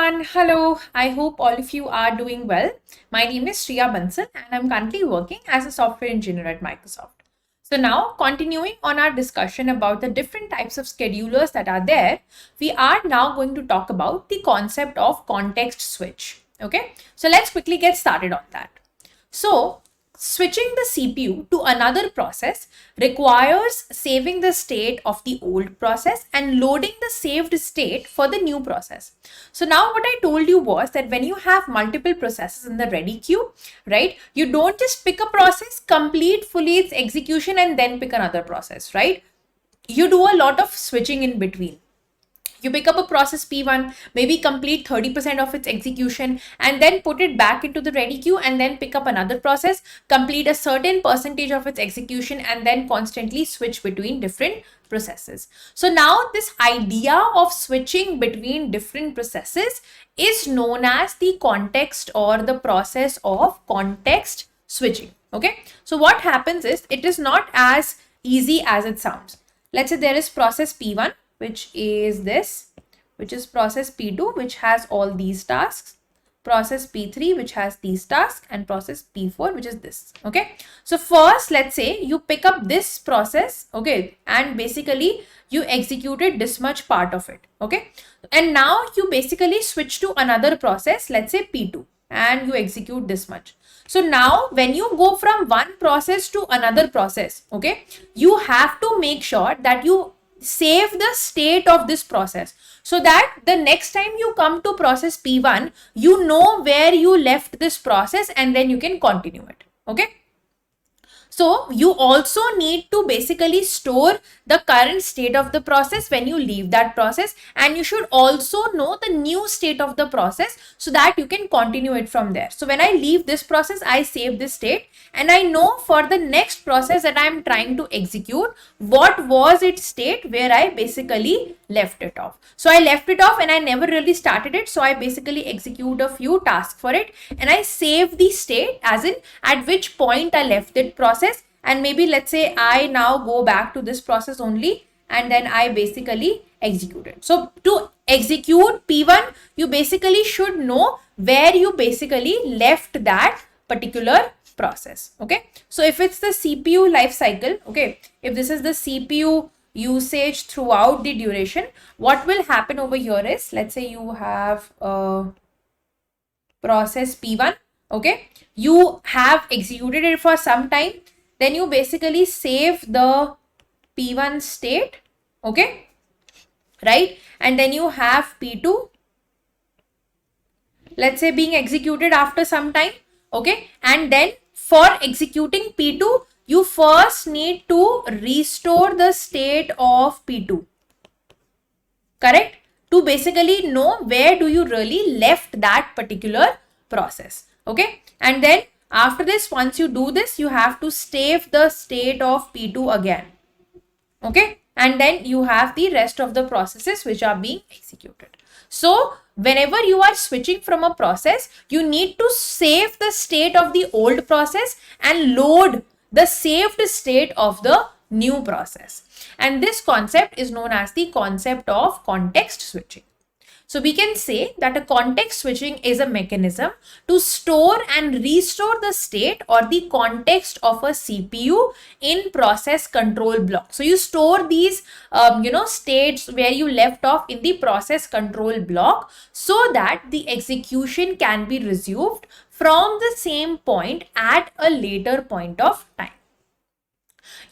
everyone. Hello. I hope all of you are doing well. My name is Shriya Bansal and I'm currently working as a software engineer at Microsoft. So now, continuing on our discussion about the different types of schedulers that are there, we are now going to talk about the concept of context switch. Okay, so let's quickly get started on that. So switching the CPU to another process requires saving the state of the old process and loading the saved state for the new process. So now what I told you was that when you have multiple processes in the ready queue, right, you don't just pick a process, complete fully its execution and then pick another process, right? You do a lot of switching in between. You pick up a process P1, maybe complete 30% of its execution and then put it back into the ready queue and then pick up another process, complete a certain percentage of its execution and then constantly switch between different processes. So now this idea of switching between different processes is known as the context or the process of context switching. Okay, so what happens is it is not as easy as it sounds. Let's say there is process P1, which is this, which is process P2, which has all these tasks, process P3, which has these tasks, and process P4, which is this. Okay, so first, let's say you pick up this process, okay, and basically you executed this much part of it. Okay, and now you basically switch to another process, let's say P2, and you execute this much. So now when you go from one process to another process, okay, you have to make sure that you save the state of this process so that the next time you come to process P1, you know where you left this process and then you can continue it. Okay. So you also need to basically store the current state of the process when you leave that process, and you should also know the new state of the process so that you can continue it from there. So when I leave this process, I save this state and I know for the next process that I am trying to execute, what was its state where I basically left it off. So I left it off and I never really started it. So I basically execute a few tasks for it and I save the state as in at which point I left that process. And maybe let's say I now go back to this process only and then I basically execute it. So to execute P1, you basically should know where you basically left that particular process. Okay, so if it's the CPU life cycle, okay, if this is the CPU usage throughout the duration, what will happen over here is, let's say you have a process P1, okay, you have executed it for some time, then you basically save the P1 state, okay, right, and then you have P2, let's say being executed after some time, okay, and then for executing P2, you first need to restore the state of P2, correct, to basically know where do you really left that particular process. Okay, and then after this, once you do this, you have to save the state of P2 again. Okay, and then you have the rest of the processes which are being executed. So whenever you are switching from a process, you need to save the state of the old process and load the saved state of the new process. And this concept is known as the concept of context switching. So we can say that a context switching is a mechanism to store and restore the state or the context of a CPU in process control block. So you store these, states where you left off in the process control block so that the execution can be resumed from the same point at a later point of time.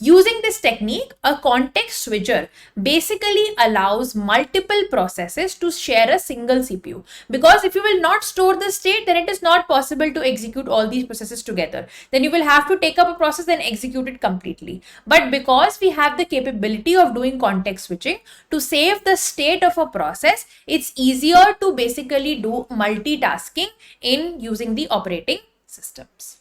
Using this technique, a context switcher basically allows multiple processes to share a single CPU. Because if you will not store the state, then it is not possible to execute all these processes together. Then you will have to take up a process and execute it completely. But because we have the capability of doing context switching to save the state of a process, it's easier to basically do multitasking in using the operating systems.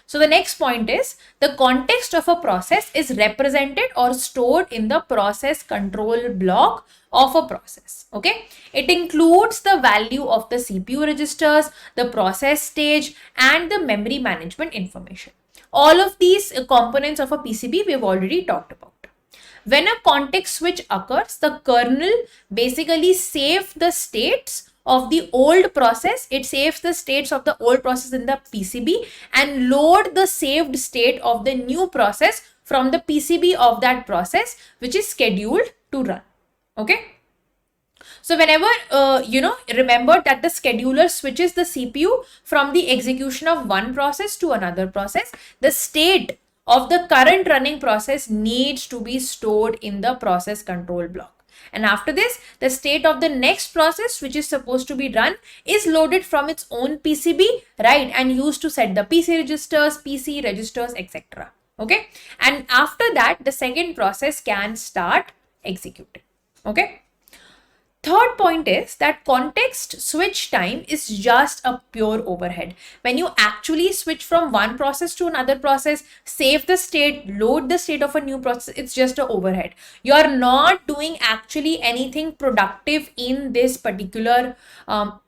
So the next point is the context of a process is represented or stored in the process control block of a process. Okay, it includes the value of the CPU registers, the process stage, and the memory management information. All of these components of a PCB we have already talked about. When a context switch occurs, the kernel basically saves the states of the old process. It saves the states of the old process in the PCB and load the saved state of the new process from the PCB of that process, which is scheduled to run. Okay. So whenever, remember that the scheduler switches the CPU from the execution of one process to another process, the state of the current running process needs to be stored in the process control block. And after this, the state of the next process, which is supposed to be run, is loaded from its own PCB, right? And used to set the PC registers, etc. Okay. And after that, the second process can start executing. Okay. Third point is that context switch time is just a pure overhead. When you actually switch from one process to another process, save the state, load the state of a new process, it's just an overhead. You are not doing actually anything productive in this particular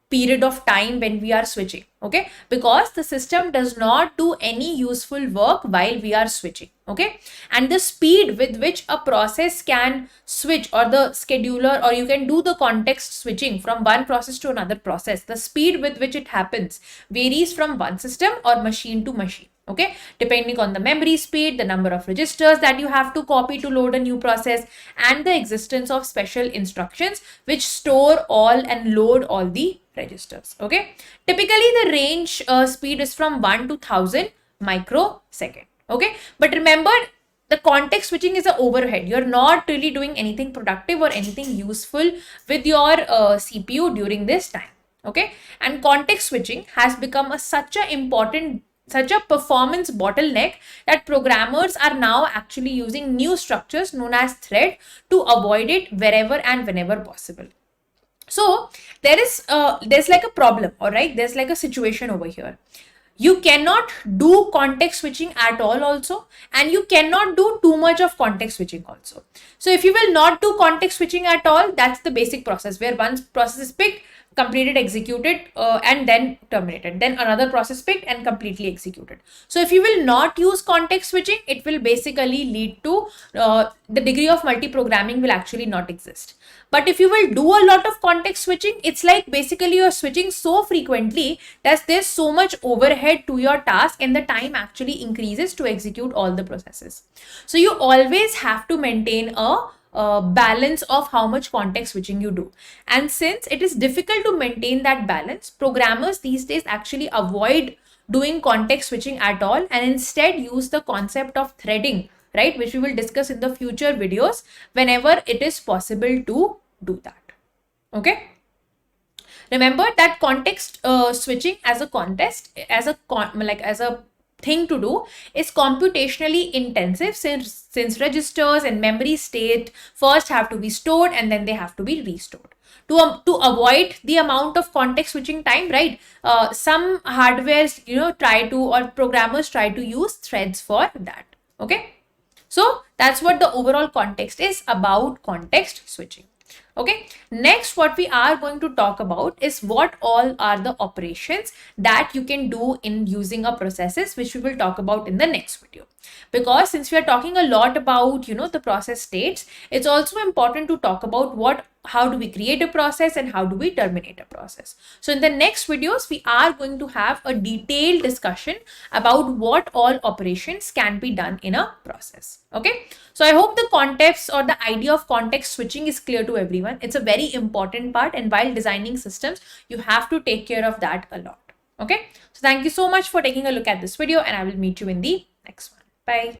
period of time when we are switching. Okay, because the system does not do any useful work while we are switching. Okay, and the speed with which a process can switch, or the scheduler, or you can do the context switching from one process to another process, the speed with which it happens varies from one system or machine to machine. Okay, depending on the memory speed, the number of registers that you have to copy to load a new process, and the existence of special instructions which store all and load all the registers. Okay, typically the range speed is from 1 to 1000 microsecond. Okay, but remember, the context switching is an overhead. You're not really doing anything productive or anything useful with your CPU during this time. Okay, and context switching has become such a performance bottleneck that programmers are now actually using new structures known as thread to avoid it wherever and whenever possible. So there's like a problem, all right? There's like a situation over here. You cannot do context switching at all also, and you cannot do too much of context switching also. So if you will not do context switching at all, that's the basic process where one process is picked, completed, executed, and then terminated. Then another process picked and completely executed. So if you will not use context switching, it will basically lead to the degree of multi-programming will actually not exist. But if you will do a lot of context switching, it's like basically you're switching so frequently that there's so much overhead to your task and the time actually increases to execute all the processes. So you always have to maintain a balance of how much context switching you do. And since it is difficult to maintain that balance, programmers these days actually avoid doing context switching at all and instead use the concept of threading, right, which we will discuss in the future videos whenever it is possible to do that. Okay, remember that context switching as a thing to do is computationally intensive, since registers and memory state first have to be stored and then they have to be restored. To avoid the amount of context switching time, right, some hardwares or programmers try to use threads for that. Okay, so that's what the overall context is about context switching. Okay, next what we are going to talk about is what all are the operations that you can do in using a processes, which we will talk about in the next video. Because since we are talking a lot about the process states, it's also important to talk about how do we create a process and how do we terminate a process. So in the next videos, we are going to have a detailed discussion about what all operations can be done in a process. Okay, so I hope the context or the idea of context switching is clear to everyone. It's a very important part, and while designing systems, you have to take care of that a lot. Okay, so thank you so much for taking a look at this video, and I will meet you in the next one. Bye.